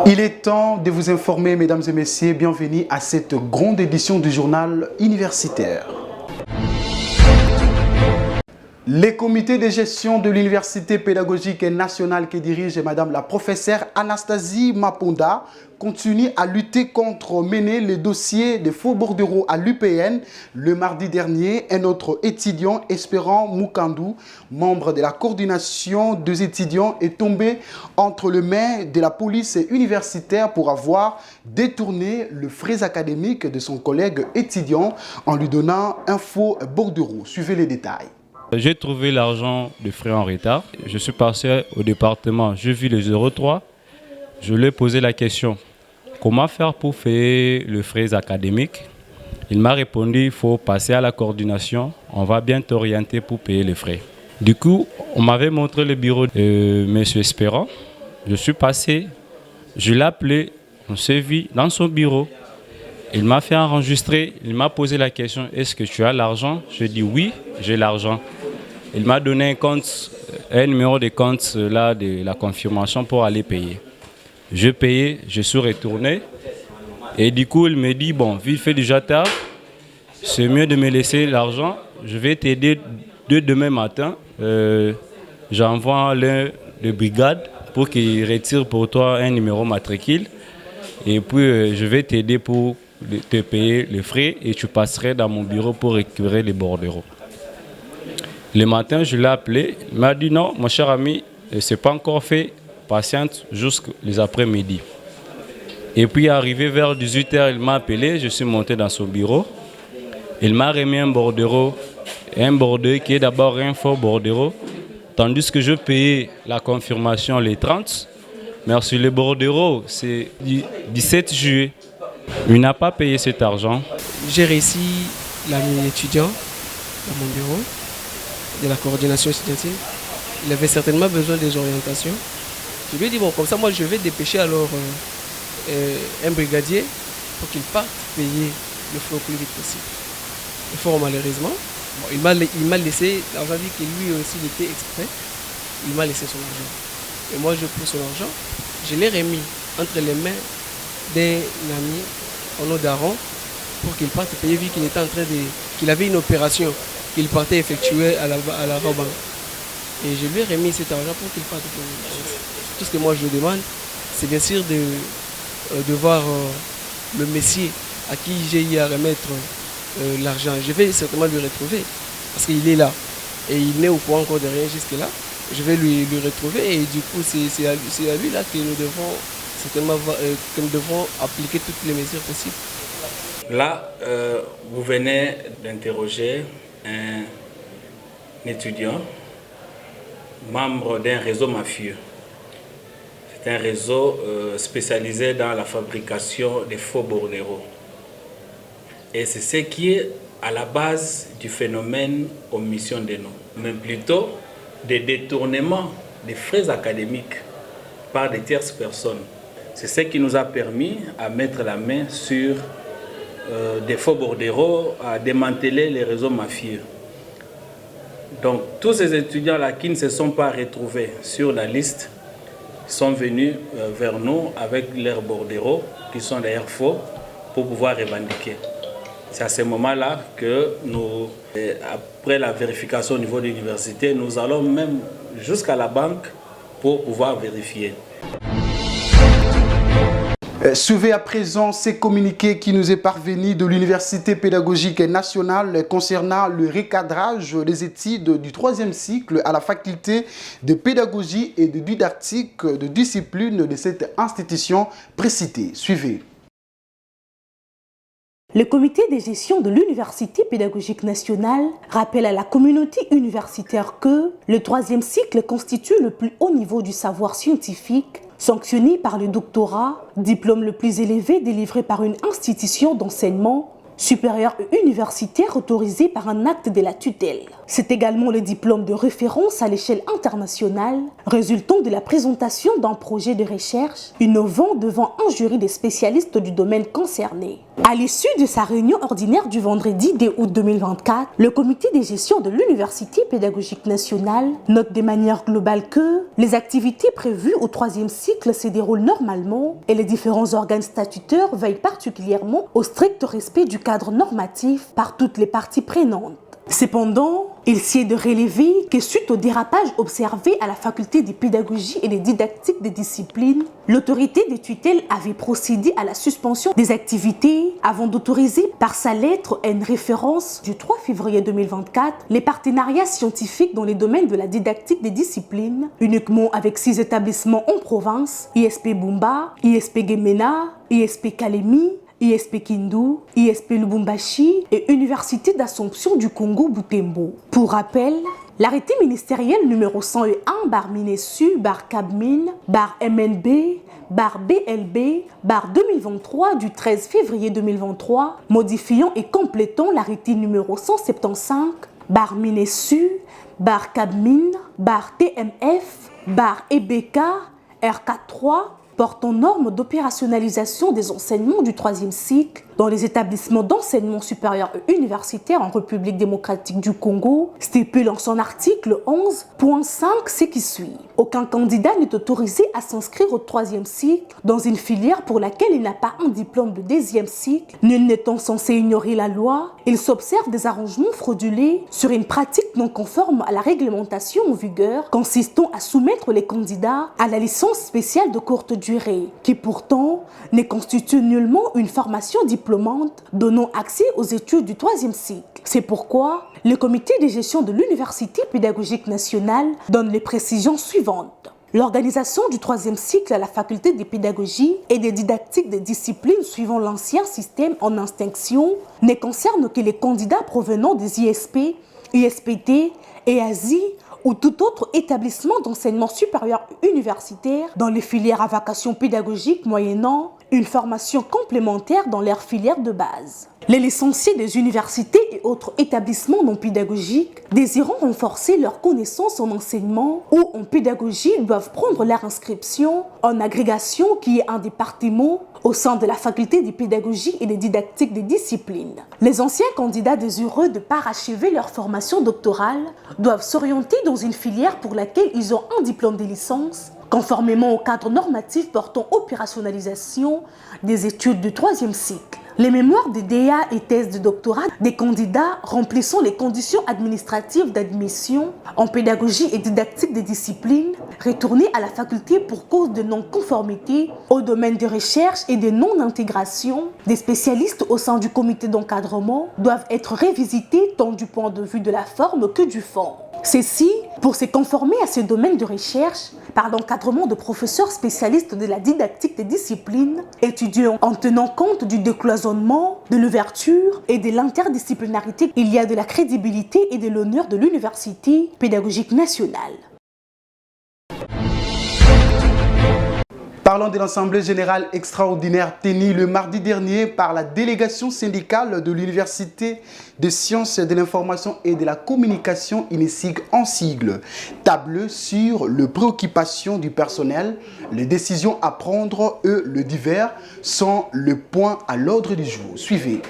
Il est temps de vous informer, mesdames et messieurs, bienvenue à cette grande édition du journal universitaire. Les comités de gestion de l'Université pédagogique nationale que dirige Madame la professeure Anastasie Maponda continue à lutter contre mener le dossier des faux bordereaux à l'UPN. Le mardi dernier, un autre étudiant, Espérant Moukandou, membre de la coordination des étudiants, est tombé entre les mains de la police universitaire pour avoir détourné le frais académique de son collègue étudiant en lui donnant un faux bordereau. Suivez les détails. J'ai trouvé l'argent de frais en retard. Je suis passé au département, j'ai vu le 03. Je lui ai posé la question, comment faire pour faire le frais académique? Il m'a répondu, il faut passer à la coordination, on va bien t'orienter pour payer les frais. Du coup, on m'avait montré le bureau de M. Espérant. Je suis passé, je l'ai appelé, on s'est vu dans son bureau. Il m'a fait enregistrer, il m'a posé la question, est-ce que tu as l'argent? Je dis oui, j'ai l'argent. Il m'a donné un numéro de compte là, de la confirmation pour aller payer. Je payais, je suis retourné. Et du coup, il me dit, bon, vu qu'il fait déjà tard, c'est mieux de me laisser l'argent. Je vais t'aider demain matin. J'envoie l'un de brigade pour qu'il retire pour toi un numéro matricule. Et puis, je vais t'aider pour te payer les frais et tu passerais dans mon bureau pour récupérer les bordereaux. Le matin, je l'ai appelé. Il m'a dit non, mon cher ami, ce n'est pas encore fait. Patiente jusqu'aux après-midi. Et puis, arrivé vers 18h, il m'a appelé. Je suis monté dans son bureau. Il m'a remis un bordereau qui est d'abord un faux bordereau, tandis que je payais la confirmation les 30. Mais sur le bordereau, c'est du 17 juillet. Il n'a pas payé cet argent. J'ai réussi l'ami étudiant dans mon bureau de la coordination étudiantine. Il avait certainement besoin des orientations. Je lui ai dit, bon, comme ça, moi, je vais dépêcher alors un brigadier pour qu'il parte payer le frais au plus vite possible. Et fort malheureusement, bon, il m'a laissé, l'argent dit que lui aussi, il était exprès, il m'a laissé son argent. Et moi, je prends son argent, je l'ai remis entre les mains d'un ami, en nom d'Aaron, pour qu'il parte payer, vu qu'il était en train qu'il avait une opération qu'il partait effectuer à la banque. Et je lui ai remis cet argent pour qu'il parte payer. Tout ce que moi je demande, c'est bien sûr de voir le messier à qui j'ai eu à remettre l'argent. Je vais certainement le retrouver, parce qu'il est là. Et il n'est au courant encore de rien jusque-là. Je vais lui retrouver et du coup, c'est à lui là que nous devons certainement appliquer toutes les mesures possibles. Là, vous venez d'interroger un étudiant, membre d'un réseau mafieux. C'est un réseau spécialisé dans la fabrication des faux bordereaux. Et c'est ce qui est à la base du phénomène omission des noms, mais plutôt des détournements des frais académiques par des tierces personnes. C'est ce qui nous a permis à mettre la main sur des faux bordereaux, à démanteler les réseaux mafieux. Donc tous ces étudiants-là qui ne se sont pas retrouvés sur la liste sont venus vers nous avec leurs bordereaux, qui sont d'ailleurs faux, pour pouvoir revendiquer. C'est à ce moment-là que nous, après la vérification au niveau de l'université, nous allons même jusqu'à la banque pour pouvoir vérifier. Suivez à présent ces communiqués qui nous est parvenu de l'Université pédagogique nationale concernant le recadrage des études du 3e cycle à la faculté de pédagogie et de didactique de discipline de cette institution précitée. Suivez. Le comité de gestion de l'Université pédagogique nationale rappelle à la communauté universitaire que le 3e cycle constitue le plus haut niveau du savoir scientifique, sanctionné par le doctorat, diplôme le plus élevé délivré par une institution d'enseignement supérieur et universitaire autorisé par un acte de la tutelle. C'est également le diplôme de référence à l'échelle internationale, résultant de la présentation d'un projet de recherche innovant devant un jury de spécialistes du domaine concerné. À l'issue de sa réunion ordinaire du vendredi 2 août 2024, le comité de gestion de l'Université pédagogique nationale note de manière globale que les activités prévues au 3e cycle se déroulent normalement et les différents organes statutaires veillent particulièrement au strict respect du cadre normatif par toutes les parties prenantes. Cependant, il s'y est de relever que suite au dérapage observé à la faculté de pédagogie et de didactique des disciplines, l'autorité de tutelle avait procédé à la suspension des activités avant d'autoriser par sa lettre une référence du 3 février 2024 les partenariats scientifiques dans les domaines de la didactique des disciplines, uniquement avec 6 établissements en province, ISP Bumba, ISP Gemena, ISP Kalemi, ISP Kindu, ISP Lubumbashi et Université d'Assomption du Congo Butembo. Pour rappel, l'arrêté ministériel numéro 101/Minesu/Cabmine/MNB/BLB/2023 du 13 février 2023, modifiant et complétant l'arrêté numéro 175/Minesu/Cabmine/TMF/EBK/R43 portant normes d'opérationnalisation des enseignements du 3e cycle dans les établissements d'enseignement supérieur et universitaire en République démocratique du Congo, stipule en son article 11.5 ce qui suit. Aucun candidat n'est autorisé à s'inscrire au 3e cycle dans une filière pour laquelle il n'a pas un diplôme de 2e cycle, nul n'étant censé ignorer la loi. Il s'observe des arrangements frauduleux sur une pratique non conforme à la réglementation en vigueur, consistant à soumettre les candidats à la licence spéciale de courte durée, qui pourtant ne constitue nullement une formation diplômante donnant accès aux études du 3e cycle. C'est pourquoi le comité de gestion de l'Université pédagogique nationale donne les précisions suivantes. L'organisation du 3e cycle à la faculté de pédagogie et de didactique des disciplines suivant l'ancien système en extinction ne concerne que les candidats provenant des ISP, ISPT, EASI ou tout autre établissement d'enseignement supérieur universitaire dans les filières à vocation pédagogique moyennant une formation complémentaire dans leur filière de base. Les licenciés des universités et autres établissements non pédagogiques désirant renforcer leurs connaissances en enseignement ou en pédagogie doivent prendre leur inscription en agrégation qui est un département au sein de la faculté de pédagogie et de didactique des disciplines. Les anciens candidats désireux de parachever leur formation doctorale doivent s'orienter dans une filière pour laquelle ils ont un diplôme de licence, conformément au cadre normatif portant opérationnalisation des études du 3e cycle. Les mémoires de DEA et thèses de doctorat des candidats remplissant les conditions administratives d'admission en pédagogie et didactique des disciplines retournés à la faculté pour cause de non-conformité au domaine de recherche et de non-intégration des spécialistes au sein du comité d'encadrement doivent être révisités tant du point de vue de la forme que du fond. Ceci pour se conformer à ce domaine de recherche par l'encadrement de professeurs spécialistes de la didactique des disciplines, étudiant en tenant compte du décloisonnement, de l'ouverture et de l'interdisciplinarité. Il y a de la crédibilité et de l'honneur de l'Université pédagogique nationale. Parlons de l'Assemblée générale extraordinaire tenue le mardi dernier par la délégation syndicale de l'Université des sciences de l'information et de la communication INESIG en sigle. Table sur les préoccupations du personnel, les décisions à prendre et le divers sont le point à l'ordre du jour. Suivez.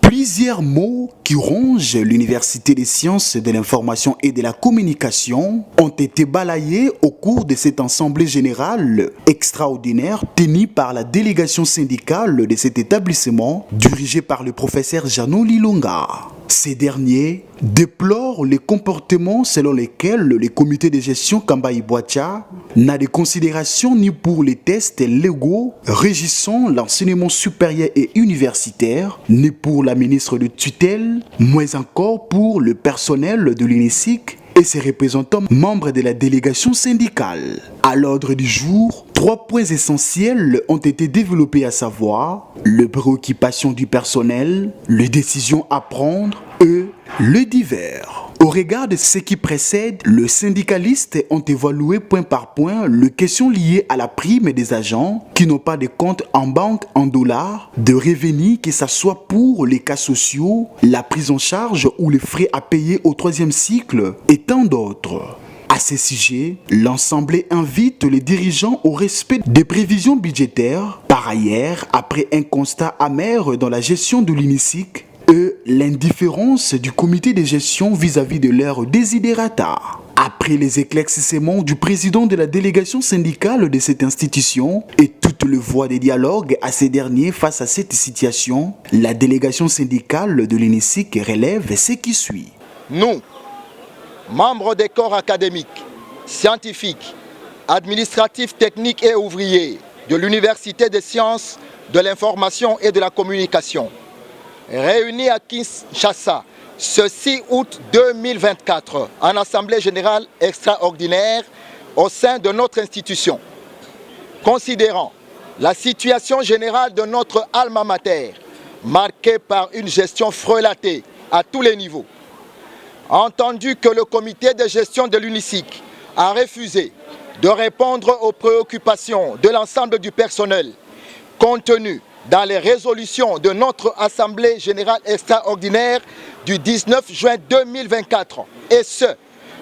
Plusieurs mots qui rongent l'Université des sciences de l'information et de la communication ont été balayés au cours de cette assemblée générale extraordinaire tenue par la délégation syndicale de cet établissement dirigée par le professeur Jeannot Lilonga. Ces derniers déplorent les comportements selon lesquels le comité de gestion Kambayi Boacha n'a de considération ni pour les tests légaux régissant l'enseignement supérieur et universitaire, ni pour la ministre de tutelle, moins encore pour le personnel de l'INESIG et ses représentants membres de la délégation syndicale. À l'ordre du jour, 3 points essentiels ont été développés, à savoir les préoccupations du personnel, les décisions à prendre et le divers. Au regard de ce qui précède, les syndicalistes ont évalué point par point les questions liées à la prime des agents qui n'ont pas de compte en banque en dollars, de revenus, que ce soit pour les cas sociaux, la prise en charge ou les frais à payer au 3e cycle et tant d'autres. À ces sujets, l'Assemblée invite les dirigeants au respect des prévisions budgétaires. Par ailleurs, après un constat amer dans la gestion de l'UNISIC et l'indifférence du comité de gestion vis-à-vis de leurs desiderata. Après les éclaircissements du président de la délégation syndicale de cette institution et toutes les voies de dialogue à ces derniers face à cette situation, la délégation syndicale de l'UNISIC relève ce qui suit. Nous, membres des corps académiques, scientifiques, administratifs, techniques et ouvriers de l'Université des sciences de l'information et de la communication, réunis à Kinshasa ce 6 août 2024 en Assemblée générale extraordinaire au sein de notre institution. Considérant la situation générale de notre alma mater, marquée par une gestion frelatée à tous les niveaux, entendu que le comité de gestion de l'UNISIC a refusé de répondre aux préoccupations de l'ensemble du personnel contenues dans les résolutions de notre Assemblée générale extraordinaire du 19 juin 2024, et ce,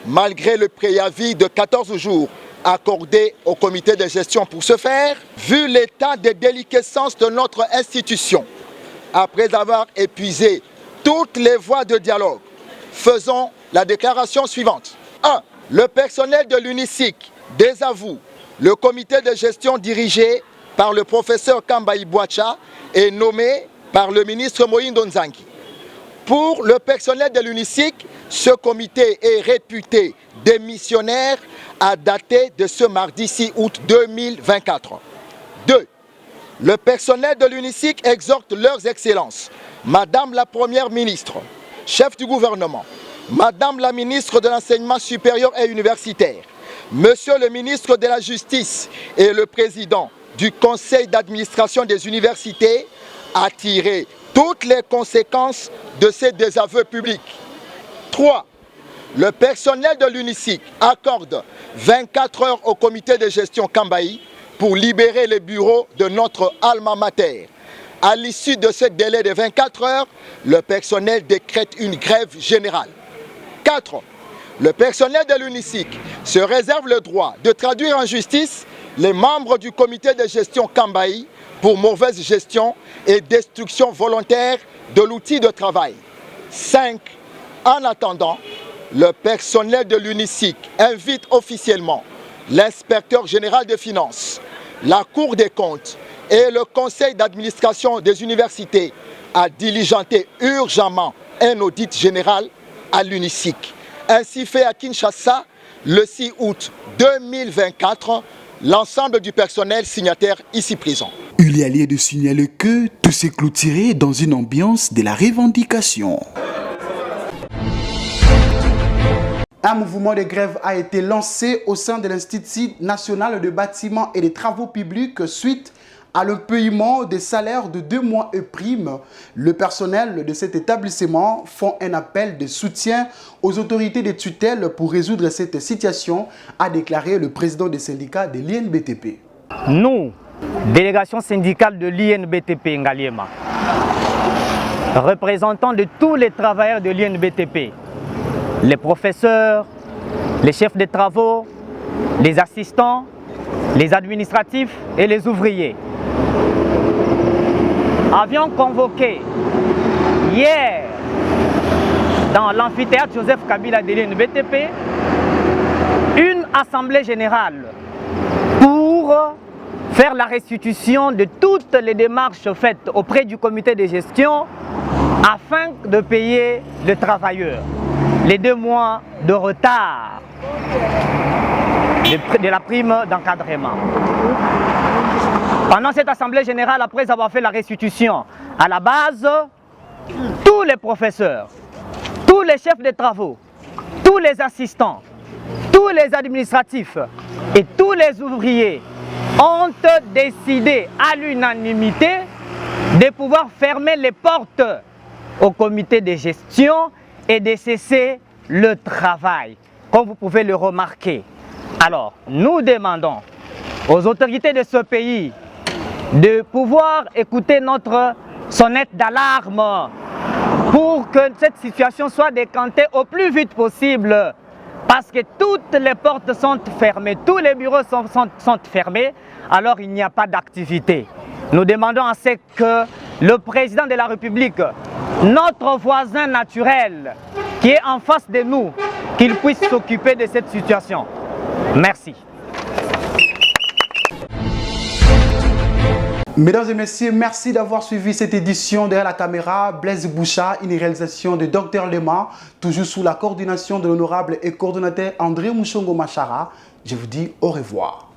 malgré le préavis de 14 jours accordé au comité de gestion pour ce faire, vu l'état de déliquescence de notre institution, après avoir épuisé toutes les voies de dialogue, faisons la déclaration suivante. 1. Le personnel de l'UNISIC désavoue le comité de gestion dirigé par le professeur Kambaï Bouacha et nommé par le ministre Moïndo Nzangi. Pour le personnel de l'UNISIC, ce comité est réputé démissionnaire à dater de ce mardi 6 août 2024. 2. Le personnel de l'UNISIC exhorte leurs excellences, Madame la Première ministre, chef du gouvernement, Madame la ministre de l'Enseignement supérieur et universitaire, Monsieur le ministre de la Justice et le président du conseil d'administration des universités à tirer toutes les conséquences de ces désaveux publics. 3. Le personnel de l'UNISIC accorde 24 heures au comité de gestion Kambaï pour libérer les bureaux de notre alma mater. À l'issue de ce délai de 24 heures, le personnel décrète une grève générale. 4. Le personnel de l'UNISIC se réserve le droit de traduire en justice les membres du comité de gestion Kambaï pour mauvaise gestion et destruction volontaire de l'outil de travail. 5. En attendant, le personnel de l'UNISIC invite officiellement l'inspecteur général des finances, la Cour des comptes et le conseil d'administration des universités à diligenter urgemment un audit général à l'UNISIC. Ainsi fait à Kinshasa le 6 août 2024, l'ensemble du personnel signataire ici présent. Il y a lieu de signaler que tout s'est clôturé dans une ambiance de la revendication. Un mouvement de grève a été lancé au sein de l'Institut national de bâtiments et des travaux publics suite à le paiement des salaires de 2 mois et primes. Le personnel de cet établissement font un appel de soutien aux autorités de tutelle pour résoudre cette situation, a déclaré le président des syndicats de l'INBTP. Nous, délégation syndicale de l'INBTP Ngaliema, représentants de tous les travailleurs de l'INBTP, les professeurs, les chefs de travaux, les assistants, les administratifs et les ouvriers, avions convoqué hier dans l'amphithéâtre Joseph Kabila de l'INBTP une assemblée générale pour faire la restitution de toutes les démarches faites auprès du comité de gestion afin de payer les travailleurs les 2 mois de retard de la prime d'encadrement. Pendant cette assemblée générale, après avoir fait la restitution, à la base, tous les professeurs, tous les chefs de travaux, tous les assistants, tous les administratifs et tous les ouvriers ont décidé à l'unanimité de pouvoir fermer les portes au comité de gestion et de cesser le travail, comme vous pouvez le remarquer. Alors, nous demandons aux autorités de ce pays de pouvoir écouter notre sonnette d'alarme pour que cette situation soit décantée au plus vite possible Parce que toutes les portes sont fermées, tous les bureaux sont fermés, alors il n'y a pas d'activité. Nous demandons à ce que le président de la République, notre voisin naturel, qui est en face de nous, qu'il puisse s'occuper de cette situation. Merci. Mesdames et messieurs, merci d'avoir suivi cette édition derrière la caméra. Blaise Boucha, une réalisation de Dr Lema, toujours sous la coordination de l'honorable et coordonnateur André Mouchongo Machara. Je vous dis au revoir.